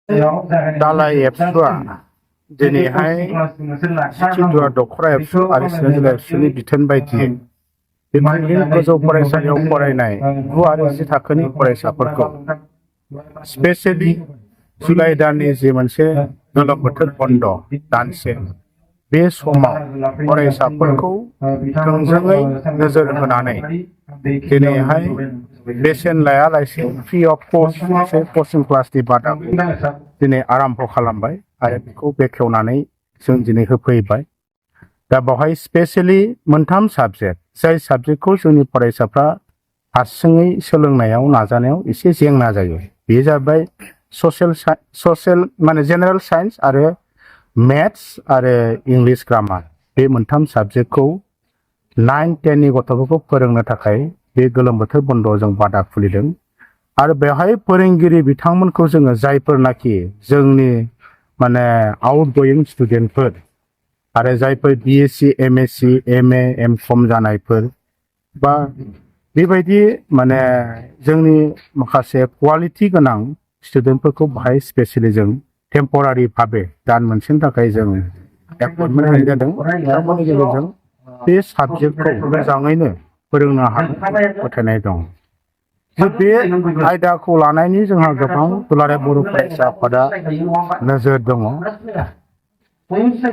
दालाय एबसुआ दिनैहाय जिथुआ दखरा एबसु आरो चिरां जिल्ला एबसुनि बिथोन बायदियै बेबायदि गोजौ फरायसालियाव फरायनाय 9 आरो 10 थाखोनि फरायसाफोरखौ स्पेसियेलि जुलाइ दाननि जे मोनसे गोलोम बोथोर बन्द दानसे बे समाव फरायसाफोरखौ थोंजोङै नोजोर होनानै दिनैहाय बेसेन लायालासे फ्रि अफ कस्ट मोनसे कचिं क्लासनि बादाखौ दिनै आरम्भ खालामबाय आरो बेखौ बेखेवनानै जों दिनै होफैबाय। दा बेवहाय स्पेसियेलि मोनथाम साबजेक्ट जाय साबजेक्टखौ जोंनि फरायसाफ्रा हारसिङै सोलोंनायाव नाजानायाव एसे जेंना जायो। बे जाबाय ससियेल माने जेनेरेल साइन्स आरो मेथ्स आरो इंलिश ग्रामार। बे मोनथाम साबजेक्टखौ 9-10 नि गथ'फोरखौ फोरोंनो थाखाय बे गोलोम बोथोर बन्द'आव जों बादा खुलिदों आरो बेवहाय फोरोंगिरि बिथांमोनखौ जोङो जायफोरनाखि जोंनि माने आउटगोयिं स्टुडेन्टफोर आरो जायफोर BSc MSc MA MCOM जानायफोर बा बेबायदि माने जोंनि माखासे क्वालिटि गोनां स्टुडेन्टफोरखौ बाहाय स्पेसियेलि जों टेम्परारि भाबे दान मोनसेनि थाखाय जों एपइन्टमेन्ट होनाय जादों। बिथांमोननि गेजेरजों बे साबजेक्टखौ मोजाङैनो फोरोंनो हानाय फोथायनाय दं। बे आयदाखौ लानायनि जोंहा गोबां दुलाराय बर' फरायसा आफादा नोजोर दङ।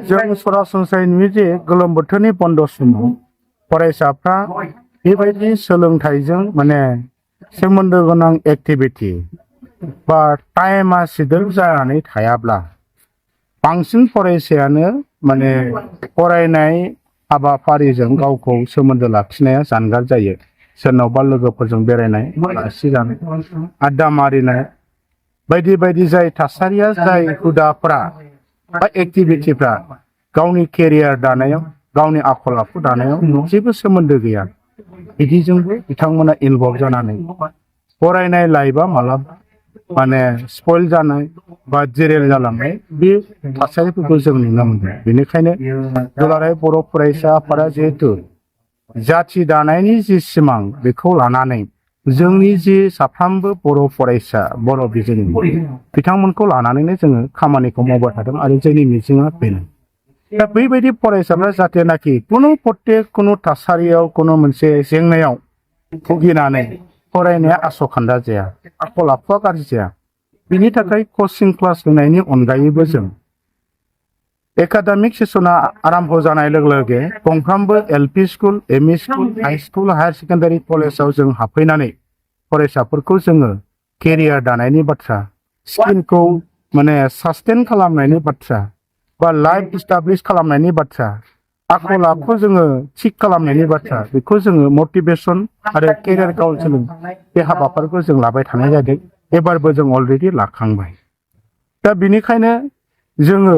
जों सरासनस्रायै नुयो जे गोलोम बोथोरनि बन्द' समाव फरायसाफ्रा बेबायदि सोलोंथाइजों माने सोमोन्दो गोनां एक्टिभिटि बा टाइमा सिदोब जानानै थायाब्ला बांसिन फरायसायानो माने फरायनाय हाबाफारिजों गावखौ सोमोन्दो लाखिनाया जानगार जायो। सोरनावबा लोगोफोरजों बेरायनाय आलासि जानाय आड्डा मारिनाय बायदि बायदि जाय थासारिया जाय हुदाफ्रा बा एक्टिभिटिफ्रा गावनि केरियार दानायाव गावनि आखल आखु दानायाव जेबो सोमोन्दो गैया बिदिजोंबो बिथांमोना इनभल्भ जानानै फरायनाय लाइफआ मालाबा माने स्पइल जानाय बा जेरेल जालांनाय बे थासारिफोरखौ जों नुनो मोनदों। बेनिखायनो दुलाराय बर' फरायसा आफादा जिहेतु जाथि दानायनि जि सिमां बेखौ लानानै जोंनि जि साफ्रोमबो बर' फरायसा बर' बिजोंनि बिथांमोनखौ लानानैनो जोङो खामानिखौ मावबाय थादों आरो जोंनि मिजिंआ बेनो। दा बैबायदि फरायसाफ्रा जाहाथेनाखि कुनु थासारियाव कुनु मोनसे जेंनायाव भुगिनानै फरायनाया आसखान्दा जाया आखल आखुआ गाज्रि जाया बिनि थाखाय कचिं क्लास होनायनि अनगायैबो जों एकाडेमिक सेसना आरम्भ जानाय लोगो लोगो गंफ्रामबो LP school ME school high school higher secondary कलेजाव जों हाबफैनानै फरायसाफोरखौ जोङो केरियार दानायनि बाथ्रा स्किलखौ माने सास्टेन खालामनायनि बाथ्रा बा लाइफ इस्टाब्लिश खालामनायनि बाथ्रा आखल आखु जोङो थिग खालामनायनि बाथ्रा बेखौ जोङो मटिभेसन आरो केरियार काउन्सिलिं बे हाबाफारिखौ जों लाबाय थानाय जादों। एबारबो जों अलरेडि लाखांबाय। दा बेनिखायनो जोङो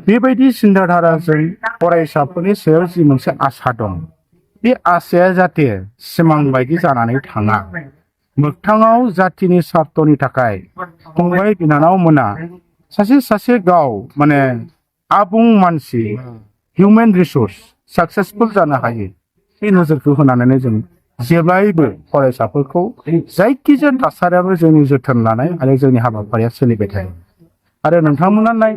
बेबायदि सिन्ताधाराजों फरायसाफोरनि सायाव जि मोनसे आसा दं बे आसाया जाहाथे सिमां बायदि जानानै थाङा मोगथाङाव जाथिनि स्वार्थनि थाखाय फंबाय बिनानाव मोना सासे गाव माने आबुं मानसि हिउमेन रिसोर्स साक्सेसफुल जानो हायो बे नोजोरखौ होनानै जों जेब्लायबो फरायसाफोरखौ जायखिजाया थासारियावनो जोंनि जोथोन लानाय आरो जोंनि हाबाफारिया सोलिबाय थायो। आरो नोंथांमोना नाय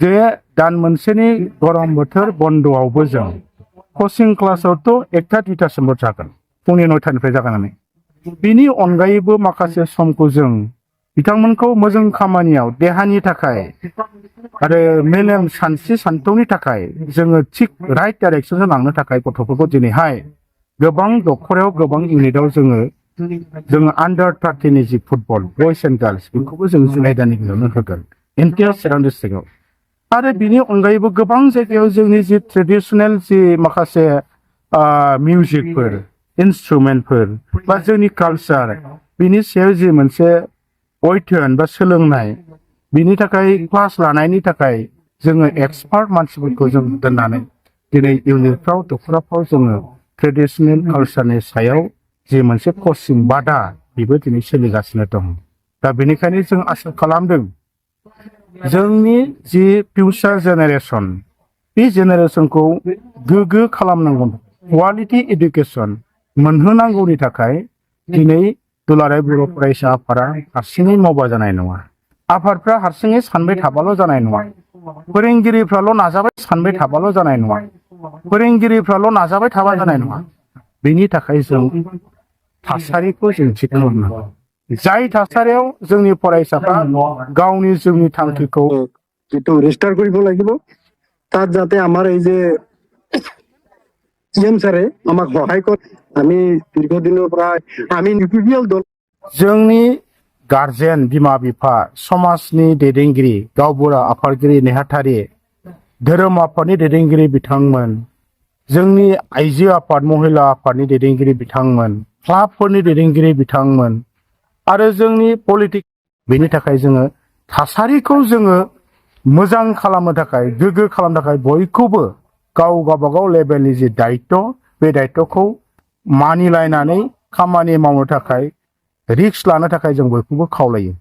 जे दान मोनसेनि गरम बोथोर बन्द'आवबो जों कचिं क्लासावथ' 1टा-2टासिमल' जागोन फुंनि 9टानिफ्राय जागायनानै बिनि अनगायैबो माखासे समखौ जों बिथांमोनखौ मोजां खामानियाव देहानि थाखाय आरो मेलेम सान्थौनि थाखाय जोङो थिग राइट डाइरेक्सनजों लांनो थाखाय गथ'फोरखौ दिनैहाय गोबां दखरायाव गोबां इउनिटआव जोङो आन्डार 30 नि जि फुटबल बयस एन्ड गार्लस बेखौबो जों जुलाइ दाननि गेजेरावनो होगोन एन्टायार चिरां डिस्ट्रिक्टआव। आरो बिनि अनगायैबो गोबां जायगायाव जोंनि जि ट्रेडिसनेल जि माखासे मिउजिकफोर इन्सट्रुमेन्टफोर बा जोंनि कालचार बिनि सायाव जि मोनसे अध्ययन बा सोलोंनाय बिनि थाखाय क्लास लानायनि थाखाय जोङो एक्सपार्ट मानसिफोरखौ जों दोननानै दिनै इउनिटफ्राव दखराफ्राव जोङो ट्रेडिसनेल कालचारनि सायाव जि मोनसे कचिं बादा बेबो दिनै सोलिगासिनो दं। दा बेनिखायनो जों आसा खालामदों जोंनि जि फिउचार जेनेरेसन बे जेनेरेसनखौ गोग्गो खालामनांगौ क्वालिटि एडुकेसन मोनहोनांगौनि थाखाय दिनै दुलाराय बर' फरायसा आफादा हारसिङै मावबा जानाय नङा। आफादफ्रा हारसिङै सानबाय थाबाल' जानाय नङा फोरोंगिरिफ्राल' नाजाबाय सानबाय थाबाल' जानाय नङा फोरोंगिरिफ्राल' नाजाबाय थाबा जानाय नङा बेनि थाखाय जों थासारिखौ जों थिग खालामनांगौ जाय थासारियाव जोंनि फरायसाफ्रा गावनि जिउनि थांखिखौ जितु ৰেজিষ্টাৰ কৰিব লাগিব তাত যাতে আমাৰ এই যে চিএম ছাৰে আমাক সহায় কৰে আমি দীৰ্ঘদিনৰ পৰা আমি নিউক্লিয়াৰ দল जोंनि गारजेन बिमा बिफा समाजनि दैदेनगिरि गावबुरा आफादगिरि नेहाथारि धोरोम आफादनि दैदेनगिरि बिथांमोन जोंनि आइजो आफाद महिला आफादनि दैदेनगिरि बिथांमोन क्लाबफोरनि दैदेनगिरि बिथांमोन आरो जोंनि पलिटिक बेनि थाखाय जोङो थासारिखौ जोङो मोजां खालामनो थाखाय गोग्गो खालामनो थाखाय बयखौबो गाव गावबागाव लेभेलनि जि दायित्व बे दायित्वखौ मानिलायनानै खामानि मावनो थाखाय रिस्क लानो थाखाय जों बयखौबो खावलायो।